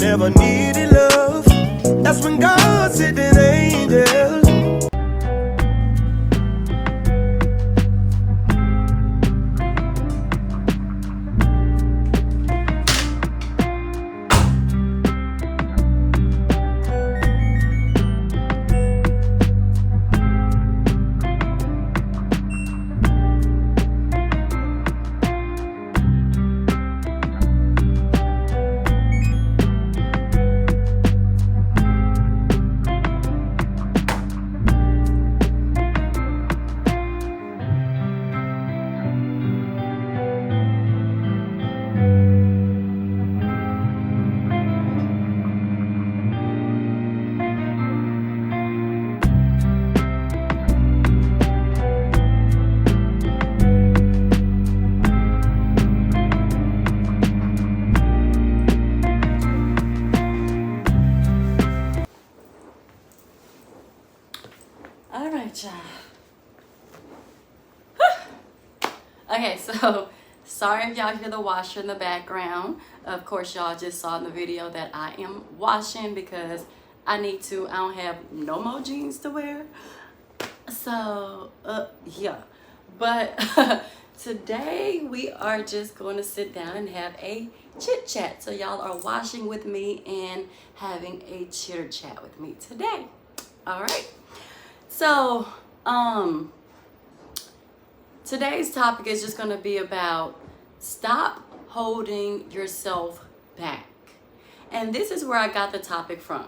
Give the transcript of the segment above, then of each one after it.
never needed love. That's when God sent an angel. Okay, so sorry if y'all hear the washer in the background. Of course, y'all just saw in the video that I am washing because I need to. I don't have no more jeans to wear. So, yeah. But today we are just going to sit down and have a chit chat. So y'all are washing with me and having a chitter chat with me today. All right. So, today's topic is just going to be about stop holding yourself back. And this is where I got the topic from.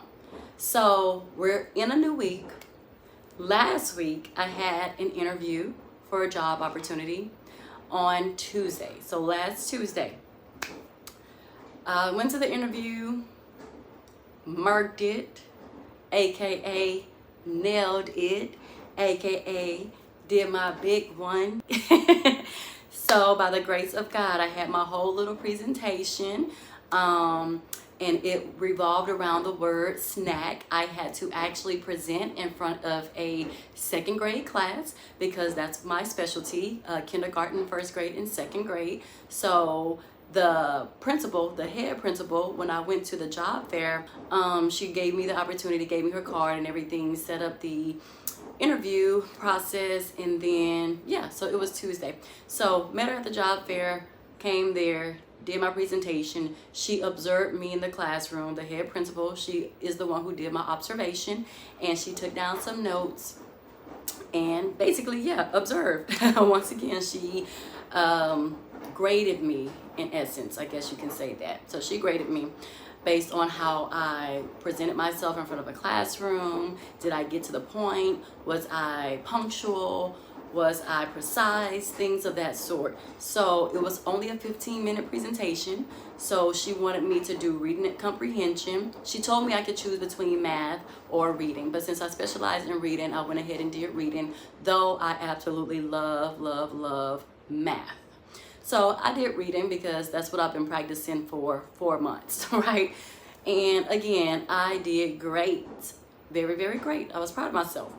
So we're in a new week. Last week, I had an interview for a job opportunity on Tuesday. So last Tuesday, I went to the interview, murked it, aka nailed it, aka did my big one. So by the grace of God, I had my whole little presentation, and it revolved around the word snack. I had to actually present in front of a second grade class because that's my specialty, kindergarten, first grade, and second grade. So the principal, the head principal, when I went to the job fair, she gave me the opportunity, gave me her card and everything, set up the interview process, and then yeah, so it was Tuesday. So met her at the job fair, came there, did my presentation. She observed me in the classroom. The head principal, she is the one who did my observation, and she took down some notes and basically, yeah, observed. Once again, she graded me, in essence, I guess you can say that. So she graded me based on how I presented myself in front of a classroom. Did I get to the point? Was I punctual? Was I precise? Things of that sort. So it was only a 15-minute presentation. So she wanted me to do reading and comprehension. She told me I could choose between math or reading, but since I specialize in reading, I went ahead and did reading, though I absolutely love, love, love math. So I did reading because that's what I've been practicing for 4 months, right? And again, I did great, very, very great. I was proud of myself.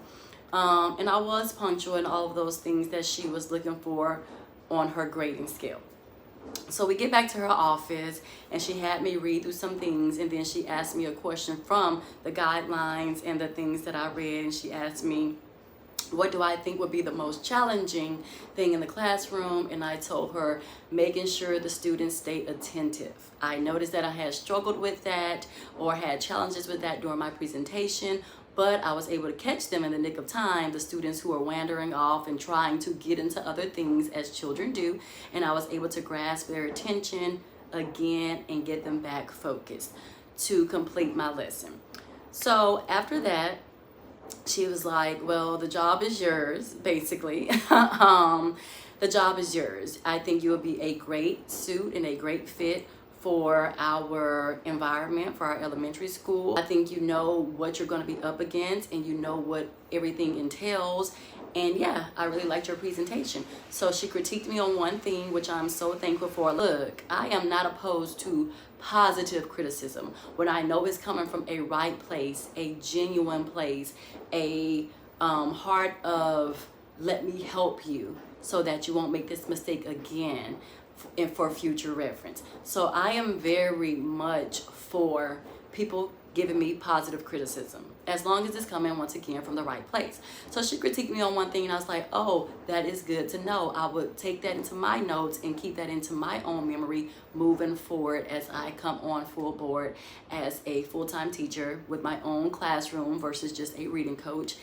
And I was punctual and all of those things that she was looking for on her grading scale. So we get back to her office and she had me read through some things, and then she asked me a question from the guidelines and the things that I read, and she asked me, what do I think would be the most challenging thing in the classroom? And I told her, making sure the students stay attentive. I noticed that I had struggled with that or had challenges with that during my presentation, but I was able to catch them in the nick of time, the students who are wandering off and trying to get into other things as children do. And I was able to grasp their attention again and get them back focused to complete my lesson. So after that, she was like, well, the job is yours, basically. The job is yours. I think you will be a great suit and a great fit for our environment, for our elementary school. I think you know what you're going to be up against and you know what everything entails. And yeah, I really liked your presentation. So she critiqued me on one thing, which I'm so thankful for. Look, I am not opposed to positive criticism when I know it's coming from a right place, a genuine place, a heart of let me help you so that you won't make this mistake again. and for future reference. So I am very much for people giving me positive criticism, as long as it's coming once again from the right place. So she critiqued me on one thing and I was like, oh, that is good to know. I would take that into my notes and keep that into my own memory moving forward as I come on full board as a full-time teacher with my own classroom versus just a reading coach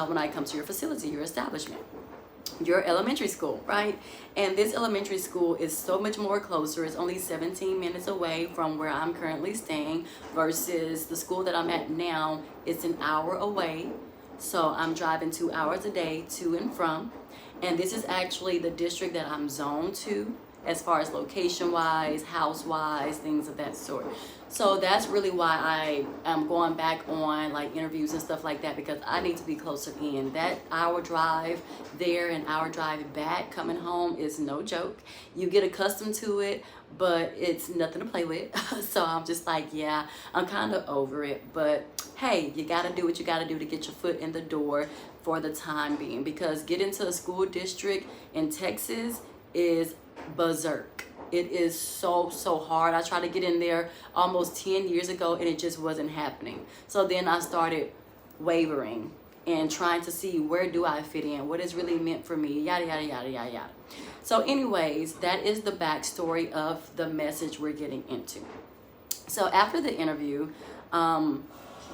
when I come to your facility, your establishment, your elementary school, right? And this elementary school is so much more closer. It's only 17 minutes away from where I'm currently staying versus the school that I'm at now. It's an hour away. So I'm driving 2 hours a day to and from. And this is actually the district that I'm zoned to as far as location-wise, house-wise, things of that sort. So that's really why I am going back on like interviews and stuff like that, because I need to be closer in. That hour drive there and hour drive back coming home is no joke. You get accustomed to it, but it's nothing to play with. So I'm just like, yeah, I'm kind of over it. But hey, you got to do what you got to do to get your foot in the door for the time being, because getting to a school district in Texas is berserk. It is so hard. I tried to get in there almost 10 years ago and it just wasn't happening. So then I started wavering and trying to see, where do I fit in, what is really meant for me, yada yada yada yada yada. So anyways, that is the backstory of the message we're getting into. So after the interview,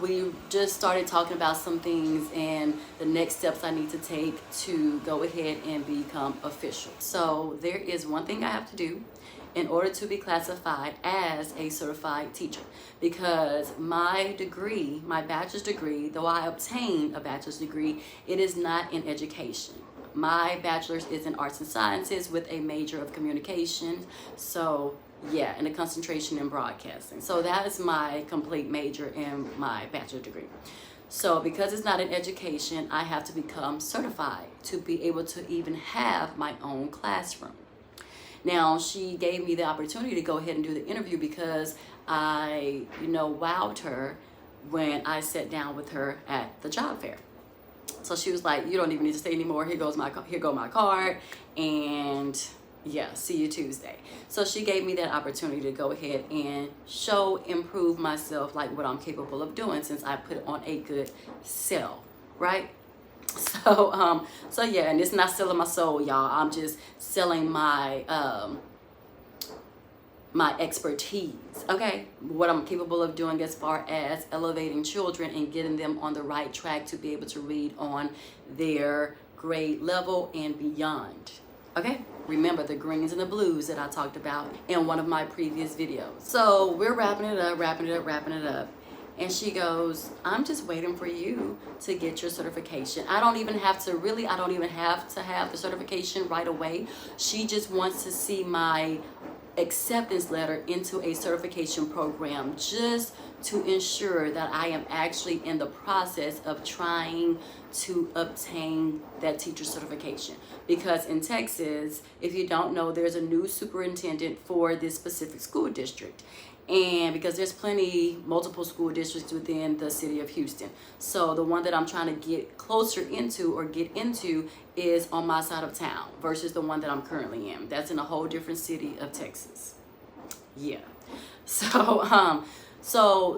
we just started talking about some things and the next steps I need to take to go ahead and become official. So there is one thing I have to do in order to be classified as a certified teacher, because my degree, my bachelor's degree, though I obtained a bachelor's degree, it is not in education. My bachelor's is in arts and sciences with a major of communications. So yeah, and a concentration in broadcasting. So that is my complete major in my bachelor's degree. So because it's not in education, I have to become certified to be able to even have my own classroom. Now, she gave me the opportunity to go ahead and do the interview because I, wowed her when I sat down with her at the job fair. So she was like, you don't even need to stay anymore. Here go my card, and yeah, see you Tuesday. So she gave me that opportunity to go ahead and improve myself, like what I'm capable of doing, since I put on a good sell, right? So yeah, and it's not selling my soul, y'all. I'm just selling my my expertise, okay? What I'm capable of doing as far as elevating children and getting them on the right track to be able to read on their grade level and beyond, okay? Remember the greens and the blues that I talked about in one of my previous videos. So we're wrapping it up. And she goes, I'm just waiting for you to get your certification. I don't even have to have the certification right away. She just wants to see my acceptance letter into a certification program, just to ensure that I am actually in the process of trying to obtain that teacher certification. Because in Texas, if you don't know, there's a new superintendent for this specific school district. And because there's multiple school districts within the city of Houston. So the one that I'm trying to get closer into or get into is on my side of town versus the one that I'm currently in. That's in a whole different city of Texas. Yeah. So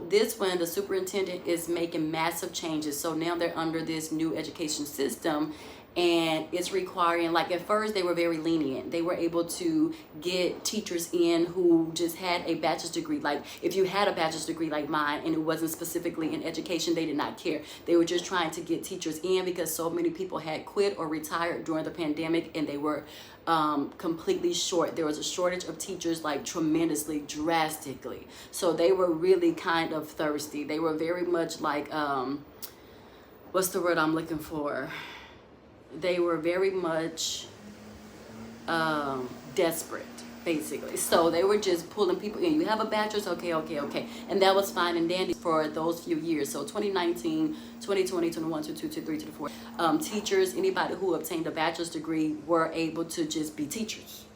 this one, the superintendent is making massive changes. So now they're under this new education system, and it's requiring, like at first they were very lenient. They were able to get teachers in who just had a bachelor's degree. Like if you had a bachelor's degree like mine and it wasn't specifically in education, they did not care. They were just trying to get teachers in because so many people had quit or retired during the pandemic, and they were completely short. There was a shortage of teachers, like tremendously, drastically. So they were really kind of thirsty. They were very much like, what's the word I'm looking for? They were very much desperate, basically. So they were just pulling people in. You have a bachelor's, okay. And that was fine and dandy for those few years. So 2019, 2020, 21, 22, 23, 24. Teachers, anybody who obtained a bachelor's degree were able to just be teachers.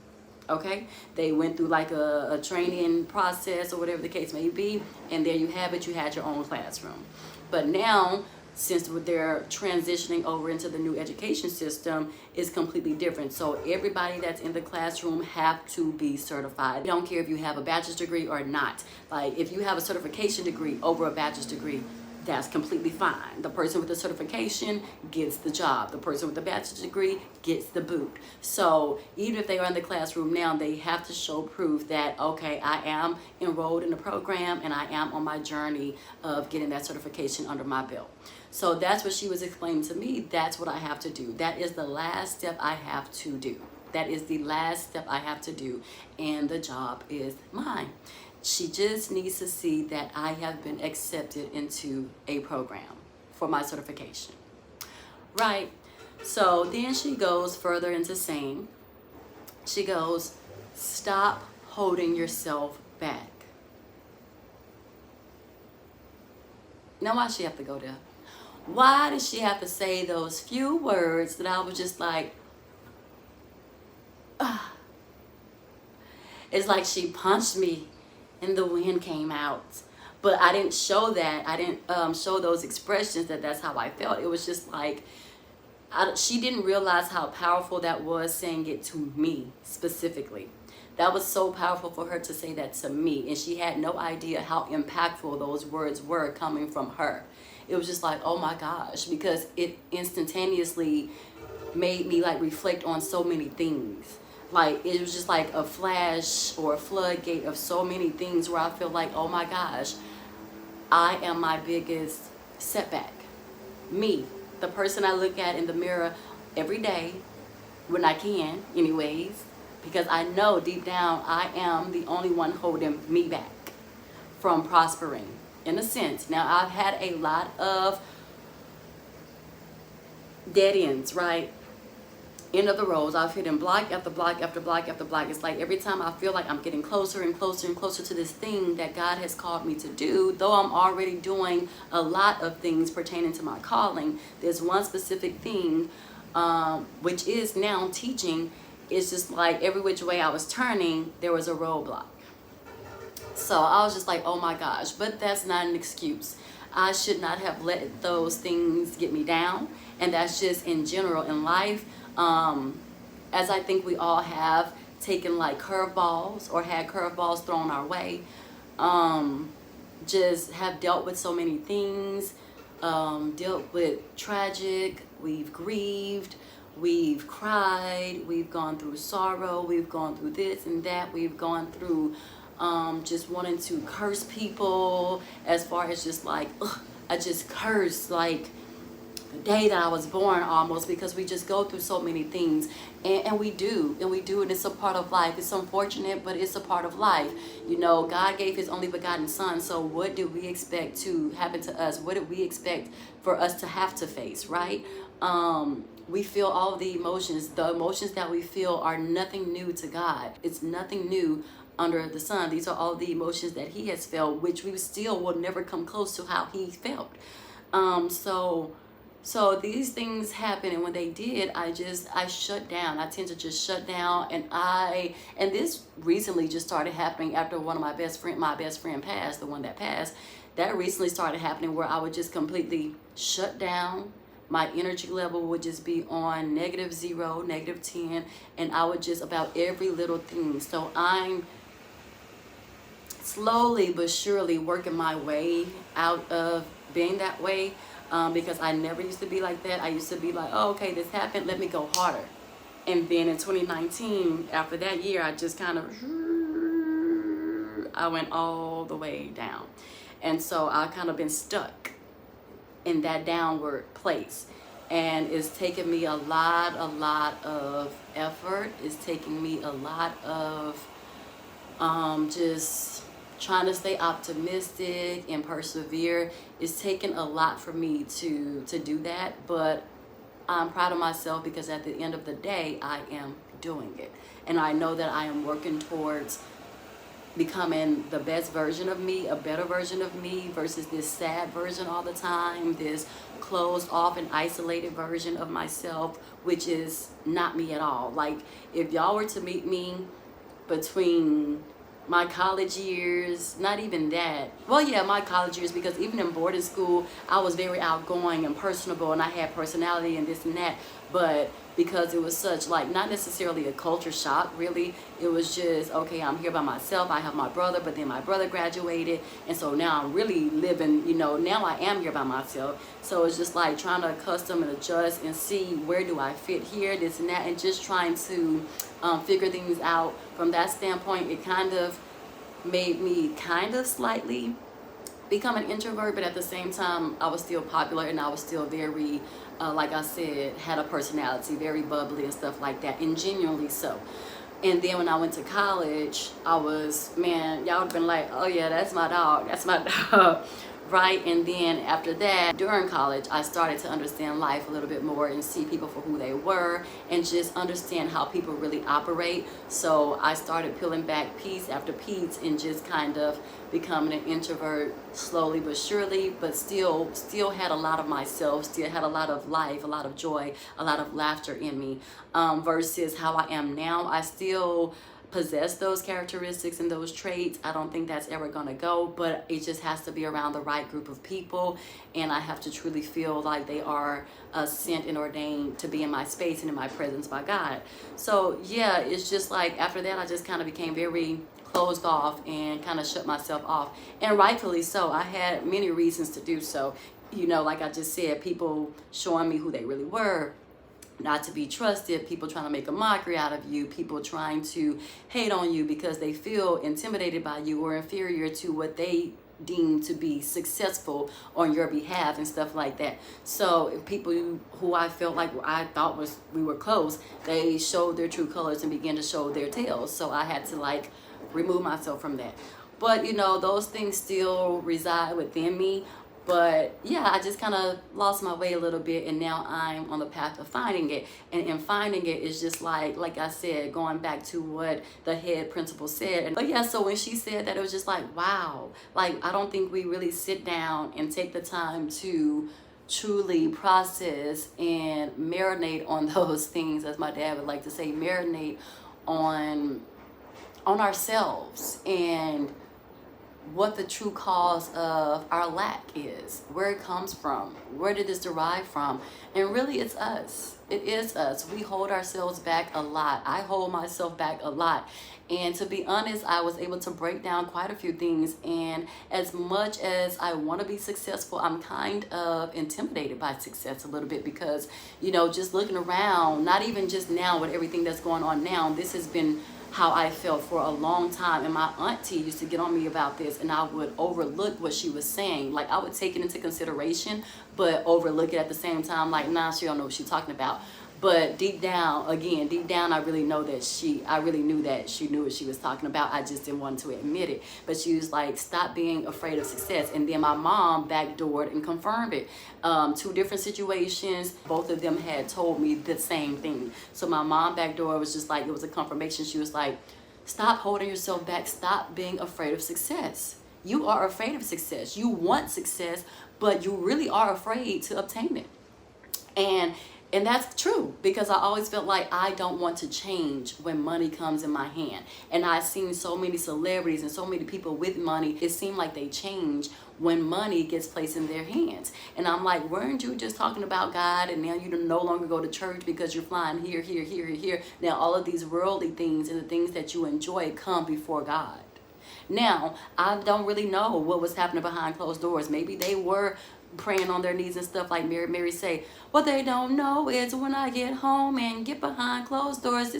Okay, they went through like a training process or whatever the case may be, and there you have it. You had your own classroom. But now since they're transitioning over into the new education system, is completely different. So everybody that's in the classroom have to be certified. I don't care if you have a bachelor's degree or not. Like if you have a certification degree over a bachelor's degree, that's completely fine. The person with the certification gets the job. The person with the bachelor's degree gets the boot. So even if they are in the classroom now, they have to show proof that, okay, I am enrolled in the program and I am on my journey of getting that certification under my belt. So that's what she was explaining to me. That's what I have to do. That is the last step I have to do. That is the last step I have to do. And the job is mine. She just needs to see that I have been accepted into a program for my certification. Right. So then she goes further into saying, she goes, stop holding yourself back. Now, why does she have to go there? Why did she have to say those few words that I was just like, ah. It's like she punched me and the wind came out. But I didn't show that. I didn't show those expressions that's how I felt. It was just like, she didn't realize how powerful that was, saying it to me specifically. That was so powerful for her to say that to me. And she had no idea how impactful those words were coming from her. It was just like, oh my gosh, because it instantaneously made me like reflect on so many things. Like it was just like a flash or a floodgate of so many things where I feel like, oh my gosh, I am my biggest setback. Me, the person I look at in the mirror every day, when I can anyways, because I know deep down I am the only one holding me back from prospering, in a sense. Now I've had a lot of dead ends, right? End of the roads. I've hit in block after block after block after block. It's like every time I feel like I'm getting closer and closer and closer to this thing that God has called me to do, though I'm already doing a lot of things pertaining to my calling, there's one specific thing, which is now teaching. It's just like every which way I was turning, there was a roadblock. So I was just like, oh my gosh, but that's not an excuse. I should not have let those things get me down. And that's just in general in life. As I think we all have taken like curveballs or had curveballs thrown our way, just have dealt with so many things, dealt with tragic, we've grieved, we've cried, we've gone through sorrow, we've gone through this and that, we've gone through just wanting to curse people, as far as just like, ugh, I just cursed like the day that I was born almost, because we just go through so many things, and we do, and it's a part of life. It's unfortunate, but it's a part of life. You know, God gave his only begotten son, so what do we expect to happen to us? What do we expect for us to have to face, right? We feel all of the emotions that we feel are nothing new to God. It's nothing new under the sun. These are all the emotions that he has felt, which we still will never come close to how he felt. So these things happen, and when they did, I shut down. I tend to just shut down, and this recently just started happening after one of my best friend passed, the one that passed. That recently started happening where I would just completely shut down. My energy level would just be on -0, -10, and I would just about every little thing. So I'm slowly but surely working my way out of being that way, because I never used to be like that. I used to be like, oh, okay, this happened, let me go harder. And then in 2019, after that year, I just kind of, I went all the way down. And so I've kind of been stuck in that downward place. And it's taken me a lot of effort. It's taken me a lot of just trying to stay optimistic and persevere. It's taken a lot for me to do that, but I'm proud of myself, because at the end of the day, I am doing it. And I know that I am working towards becoming the best version of me, a better version of me, versus this sad version all the time, this closed off and isolated version of myself, which is not me at all. Like, if y'all were to meet me between my college years, not even that. Well, yeah, my college years, because even in boarding school, I was very outgoing and personable, and I had personality and this and that. But because it was such, like, not necessarily a culture shock, really, it was just, okay, I'm here by myself. I have my brother, but then my brother graduated, and so now I'm really living, you know, now I am here by myself. So it's just like trying to accustom and adjust and see where do I fit here, this and that, and just trying to figure things out. From that standpoint, it kind of made me kind of slightly become an introvert, but at the same time, I was still popular, and I was still very, like I said, had a personality, very bubbly and stuff like that, and genuinely so. And then when I went to college, I was, man, y'all would have been like, oh yeah, that's my dog, that's my dog. Right? And then after that, during college, I started to understand life a little bit more and see people for who they were and just understand how people really operate. So I started peeling back piece after piece and just kind of becoming an introvert slowly but surely, but still had a lot of myself, still had a lot of life, a lot of joy, a lot of laughter in me, versus how I am now. I still possess those characteristics and those traits. I don't think that's ever gonna go, but it just has to be around the right group of people, and I have to truly feel like they are sent and ordained to be in my space and in my presence by God. So yeah, it's just like after that I just kind of became very closed off and kind of shut myself off, and rightfully so. I had many reasons to do so, you know, like I just said, people showing me who they really were, not to be trusted, people trying to make a mockery out of you, people trying to hate on you because they feel intimidated by you or inferior to what they deem to be successful on your behalf and stuff like that. So people who I felt like I thought we were close, they showed their true colors and began to show their tails. So I had to like remove myself from that. But you know, those things still reside within me. But yeah, I just kind of lost my way a little bit, and now I'm on the path of finding it. And in finding it is just like I said, going back to what the head principal said. But yeah, so when she said that, it was just like, wow, like I don't think we really sit down and take the time to truly process and marinate on those things, as my dad would like to say, marinate on ourselves and what the true cause of our lack is, where it comes from, where did this derive from. And really it's us. It is us. We hold ourselves back a lot. I hold myself back a lot. And to be honest, I was able to break down quite a few things. And as much as I want to be successful, I'm kind of intimidated by success a little bit because, you know, just looking around, not even just now with everything that's going on now, this has been how I felt for a long time. And my auntie used to get on me about this, and I would overlook what she was saying. Like I would take it into consideration, but overlook it at the same time. Like, nah, she don't know what she's talking about. But deep down, I really know that I really knew that she knew what she was talking about. I just didn't want to admit it. But she was like, stop being afraid of success. And then my mom backdoored and confirmed it. Two different situations, both of them had told me the same thing. So my mom backdoor was just like, it was a confirmation. She was like, stop holding yourself back. Stop being afraid of success. You are afraid of success. You want success, but you really are afraid to obtain it. And that's true, because I always felt like I don't want to change when money comes in my hand. And I've seen so many celebrities and so many people with money, it seemed like they change when money gets placed in their hands. And I'm like, weren't you just talking about God, and now you no longer go to church because you're flying here, here, here, here. Now all of these worldly things and the things that you enjoy come before God. Now, I don't really know what was happening behind closed doors. Maybe they were praying on their knees and stuff, like Mary say. What they don't know is when I get home and get behind closed doors,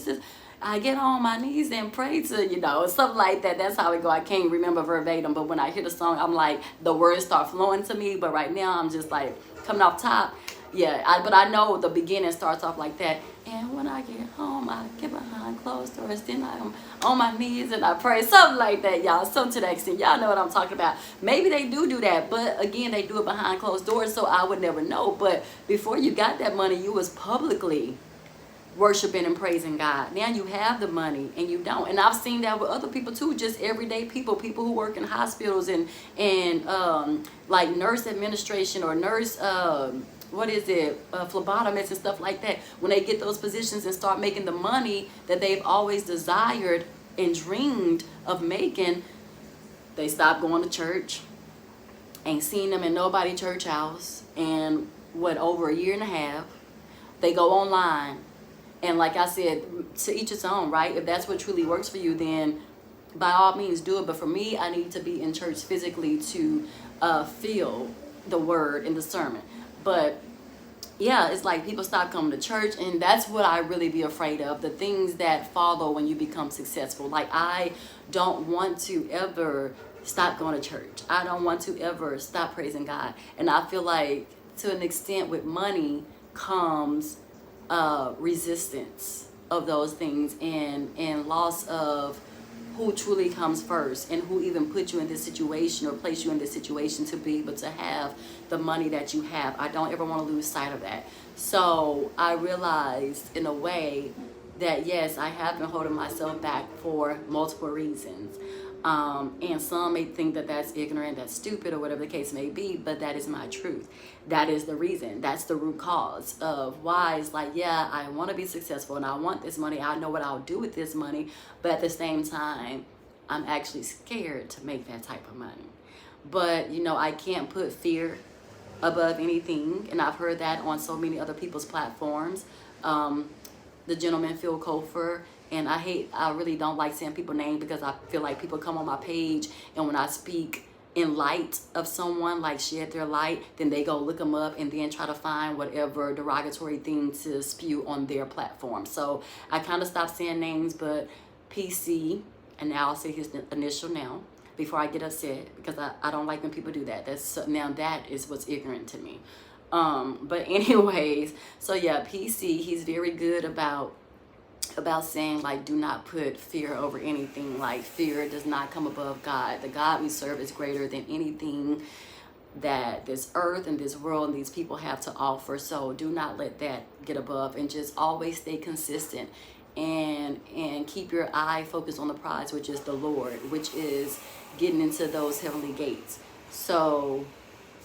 I get on my knees and pray to, you know, something like that. That's how it go. I can't remember verbatim, but when I hear the song, I'm like, the words start flowing to me. But right now, I'm just like coming off top. Yeah, but I know the beginning starts off like that. And when I get home, I get behind closed doors. Then I'm on my knees and I pray. Something like that, y'all. Something to that extent. Y'all know what I'm talking about. Maybe they do that. But again, they do it behind closed doors, so I would never know. But before you got that money, you was publicly worshiping and praising God. Now you have the money and you don't. And I've seen that with other people too, just everyday people who work in hospitals and like nurse administration or nurse phlebotomists and stuff like that. When they get those positions and start making the money that they've always desired, and dreamed of making, they stopped going to church. Ain't seen them in nobody church house in over a year and a half. They go online, and like I said, to each its own, right? If that's what truly works for you, then by all means do it. But for me, I need to be in church physically to feel the word in the sermon. But yeah, it's like people stop coming to church, and that's what I really be afraid of, the things that follow when you become successful. Like, I don't want to ever stop going to church. I don't want to ever stop praising God. And I feel like to an extent with money comes resistance of those things, and loss of who truly comes first, and who even put you in this situation or place you in this situation to be able to have the money that you have. I don't ever want to lose sight of that. So I realized in a way that yes, I have been holding myself back for multiple reasons. And some may think that that's ignorant, that's stupid, or whatever the case may be, but that is my truth. That is the reason. That's the root cause of why it's like, yeah, I want to be successful and I want this money. I know what I'll do with this money, but at the same time, I'm actually scared to make that type of money. But, you know, I can't put fear above anything, and I've heard that on so many other people's platforms. The gentleman Phil Kofer, and I really don't like saying people's names, because I feel like people come on my page, and when I speak in light of someone, like shed their light, then they go look them up and then try to find whatever derogatory thing to spew on their platform. So I kind of stopped saying names, but PC, and now I'll say his initial now before I get upset, because I don't like when people do that. Now that is what's ignorant to me. But anyways, so yeah, PC, he's very good about saying, like, do not put fear over anything. Like, fear does not come above God. The God we serve is greater than anything that this earth and this world and these people have to offer. So do not let that get above, and just always stay consistent, and keep your eye focused on the prize, which is the Lord, which is getting into those heavenly gates. So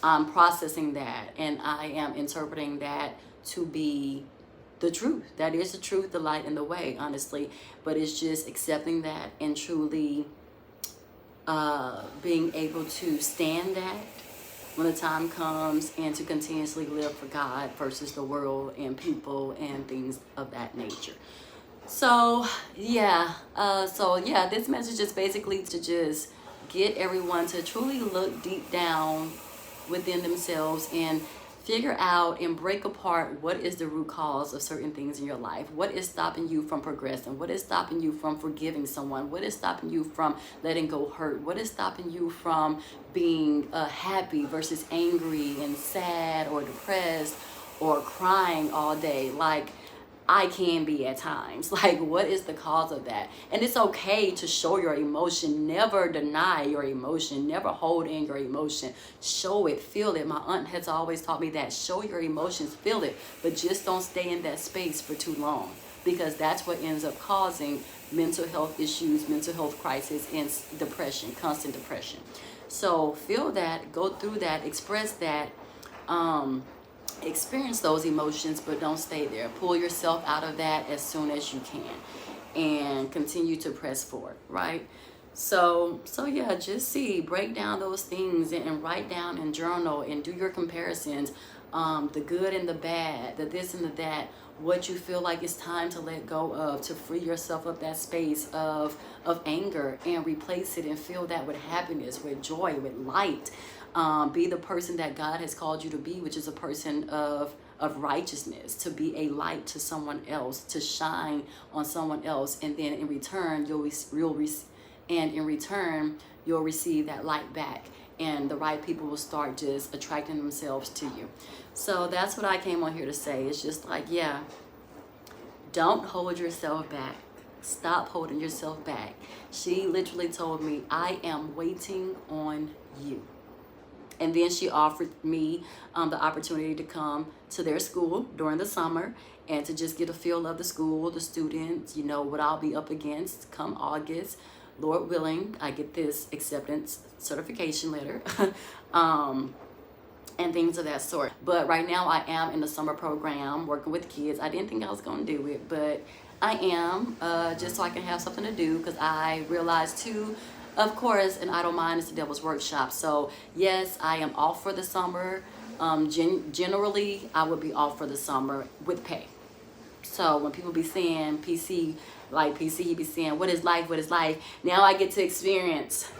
I'm processing that, and I am interpreting that to be the truth. That is the truth, the light, and the way, honestly. But it's just accepting that and truly being able to stand that when the time comes, and to continuously live for God versus the world and people and things of that nature. So yeah, this message is basically to just get everyone to truly look deep down within themselves and figure out and break apart what is the root cause of certain things in your life. What is stopping you from progressing? What is stopping you from forgiving someone? What is stopping you from letting go hurt? What is stopping you from being happy versus angry and sad or depressed or crying all day? Like, I can be at times. Like, what is the cause of that? And it's okay to show your emotion. Never deny your emotion. Never hold in your emotion. Show it, feel it. My aunt has always taught me that. Show your emotions, feel it, but just don't stay in that space for too long, because that's what ends up causing mental health issues, mental health crisis, and depression, constant depression. So feel that, go through that, express that, experience those emotions, but don't stay there. Pull yourself out of that as soon as you can, and continue to press forward, right? So yeah, just break down those things, and write down and journal and do your comparisons, the good and the bad, the this and the that, what you feel like it's time to let go of, to free yourself of that space of anger, and replace it and fill that with happiness, with joy, with light. Be the person that God has called you to be, which is a person of righteousness, to be a light to someone else, to shine on someone else, and then in return you'll receive that light back, and the right people will start just attracting themselves to you. So that's what I came on here to say. It's just like, yeah, don't hold yourself back. Stop holding yourself back. She literally told me, I am waiting on you. And then she offered me the opportunity to come to their school during the summer, and to just get a feel of the school, the students, you know, what I'll be up against come August. Lord willing, I get this acceptance certification letter, and things of that sort. But right now I am in the summer program working with kids. I didn't think I was going to do it, but I am, just so I can have something to do, because I realized too, of course, an idle mind is the devil's workshop. So yes, I am off for the summer. Generally, I would be off for the summer with pay. So when people be saying PC, like PC, he be saying, what is life? What is life? Now I get to experience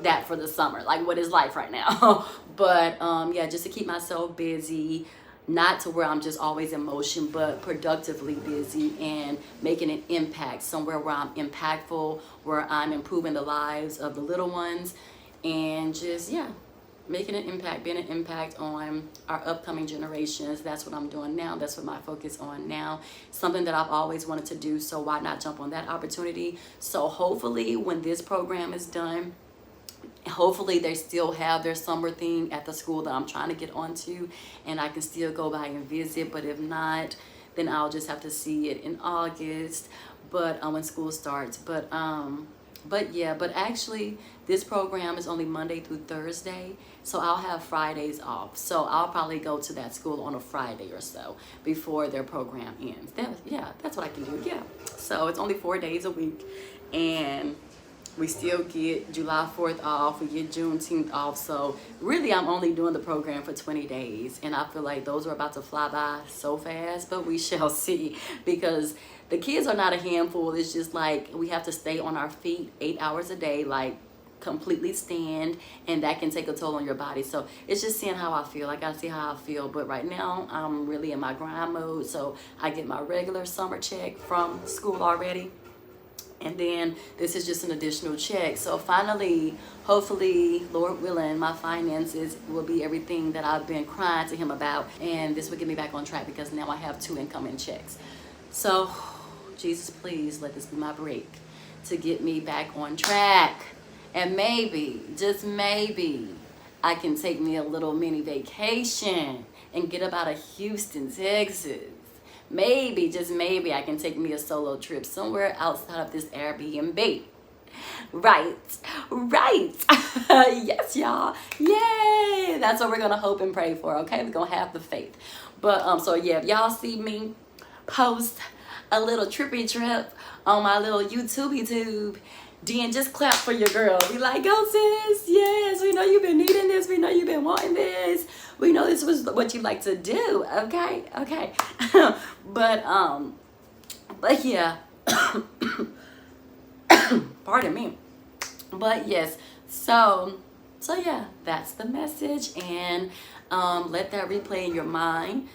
that for the summer. Like, what is life right now? But yeah, just to keep myself busy, not to where I'm just always in motion, but productively busy and making an impact somewhere where I'm impactful, where I'm improving the lives of the little ones, and just, yeah, making an impact, being an impact on our upcoming generations. That's what I'm doing now. That's what my focus on now. Something that I've always wanted to do, so why not jump on that opportunity? So hopefully when this program is done, hopefully they still have their summer thing at the school that I'm trying to get onto, and I can still go by and visit. But if not, then I'll just have to see it in August, but when school starts. But yeah, but actually this program is only Monday through Thursday, so I'll have Fridays off. So I'll probably go to that school on a Friday or so before their program ends. Yeah, that's what I can do. Yeah, so it's only 4 days a week, and we still get July 4th off, we get Juneteenth off. So really I'm only doing the program for 20 days, and I feel like those are about to fly by so fast, but we shall see, because the kids are not a handful. It's just like we have to stay on our feet 8 hours a day, like completely stand, and that can take a toll on your body. So it's just seeing how I feel. I gotta see how I feel. But right now I'm really in my grind mode, so I get my regular summer check from school already, and then this is just an additional check. So finally, hopefully, Lord willing, my finances will be everything that I've been crying to him about, and this will get me back on track, because now I have 2 incoming checks. So Jesus, please let this be my break to get me back on track. And maybe, just maybe, I can take me a little mini vacation and get up out of Houston, Texas. Maybe, just maybe, I can take me a solo trip somewhere outside of this Airbnb. Right. Yes, y'all. Yay. That's what we're going to hope and pray for, okay? We're going to have the faith. But, so yeah, if y'all see me post a little trippy trip on my little YouTube, then just clap for your girl. Be like, go sis, yes, we know you've been needing this. We know you've been wanting this. We know this was what you like to do, okay? But yeah, pardon me. But yes, so yeah, that's the message, and let that replay in your mind.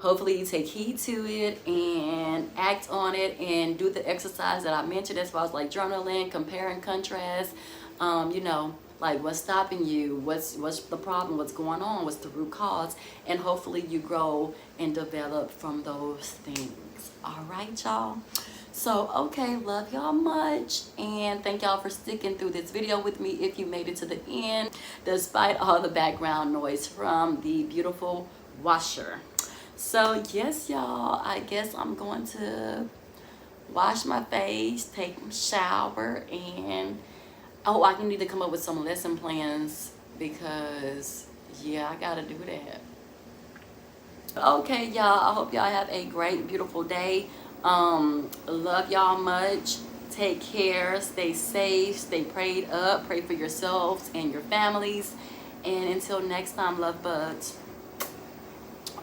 Hopefully you take heed to it and act on it, and do the exercise that I mentioned as far as like journaling, compare and contrast. You know, like what's stopping you, what's the problem, what's going on, what's the root cause, and hopefully you grow and develop from those things. All right, y'all. So, okay, love y'all much, and thank y'all for sticking through this video with me if you made it to the end, despite all the background noise from the beautiful washer. So yes, y'all, I guess I'm going to wash my face, take a shower, and oh, I need to come up with some lesson plans, because yeah, I gotta do that. Okay, y'all, I hope y'all have a great, beautiful day. Love y'all much. Take care, stay safe, stay prayed up, pray for yourselves and your families, and until next time, love buds.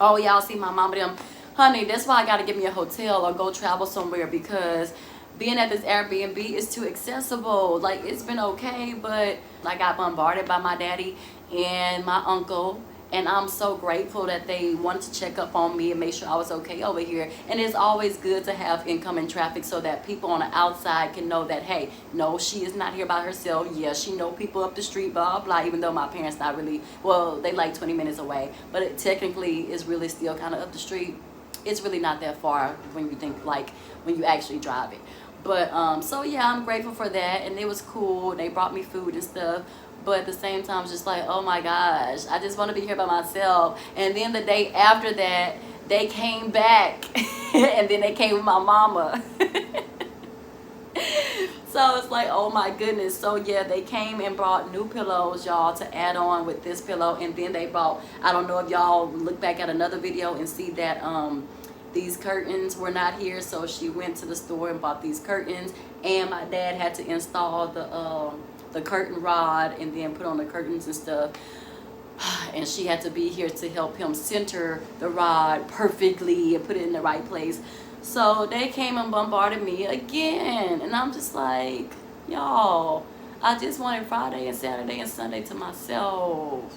Oh, y'all see my mama them, honey, that's why I gotta get me a hotel or go travel somewhere, because being at this Airbnb is too accessible. Like, it's been okay, but I got bombarded by my daddy and my uncle, and I'm so grateful that they wanted to check up on me and make sure I was okay over here. And it's always good to have incoming traffic, so that people on the outside can know that, hey, no, she is not here by herself. Yeah, she know people up the street, blah blah, even though my parents not really, well, they like 20 minutes away, but it technically is really still kind of up the street. It's really not that far when you think, like, when you actually drive it. But so yeah, I'm grateful for that, and it was cool. They brought me food and stuff, but at the same time, it's just like, oh my gosh, I just want to be here by myself. And then the day after that, they came back and then they came with my mama. So it's like, oh my goodness. So yeah, they came and brought new pillows, y'all, to add on with this pillow. And then they brought, I don't know if y'all look back at another video and see that these curtains were not here, so she went to the store and bought these curtains, and my dad had to install the curtain rod and then put on the curtains and stuff. And she had to be here to help him center the rod perfectly and put it in the right place. So they came and bombarded me again, and I'm just like, y'all, I just wanted Friday and Saturday and Sunday to myself.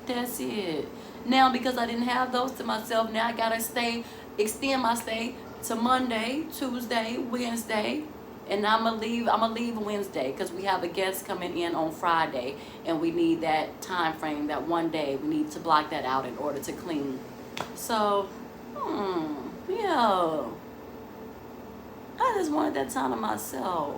That's it. Now, because I didn't have those to myself, now I gotta extend my stay to Monday, Tuesday, Wednesday, and I'm gonna leave Wednesday because we have a guest coming in on Friday, and we need that time frame, that one day. We need to block that out in order to clean. So, yeah, I just wanted that time to myself.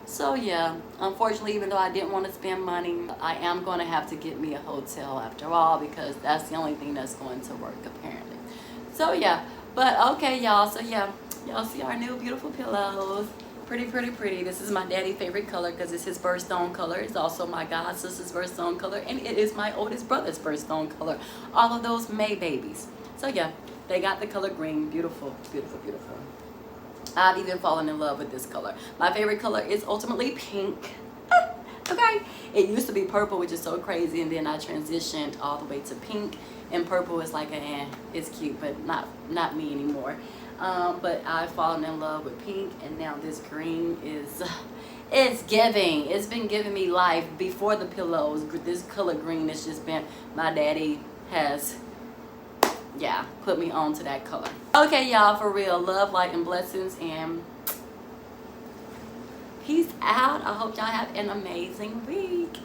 So yeah, unfortunately, even though I didn't want to spend money, I am going to have to get me a hotel after all, because that's the only thing that's going to work apparently. So yeah, but okay, y'all. So yeah, y'all see our new beautiful pillows. Pretty, pretty, pretty. This is my daddy's favorite color because it's his birthstone color. It's also my god sister's birthstone color, and it is my oldest brother's birthstone color. All of those May babies. So yeah, they got the color green. Beautiful, beautiful, beautiful. I've even fallen in love with this color. My favorite color is ultimately pink. Okay, it used to be purple, which is so crazy, and then I transitioned all the way to pink, and purple is like it's cute, but not me anymore. But I've fallen in love with pink, and now this green is it's giving. It's been giving me life. Before the pillows, this color green has just been, my daddy has, yeah, put me on to that color. Okay, y'all, for real, love, light, and blessings, and peace out. I hope y'all have an amazing week.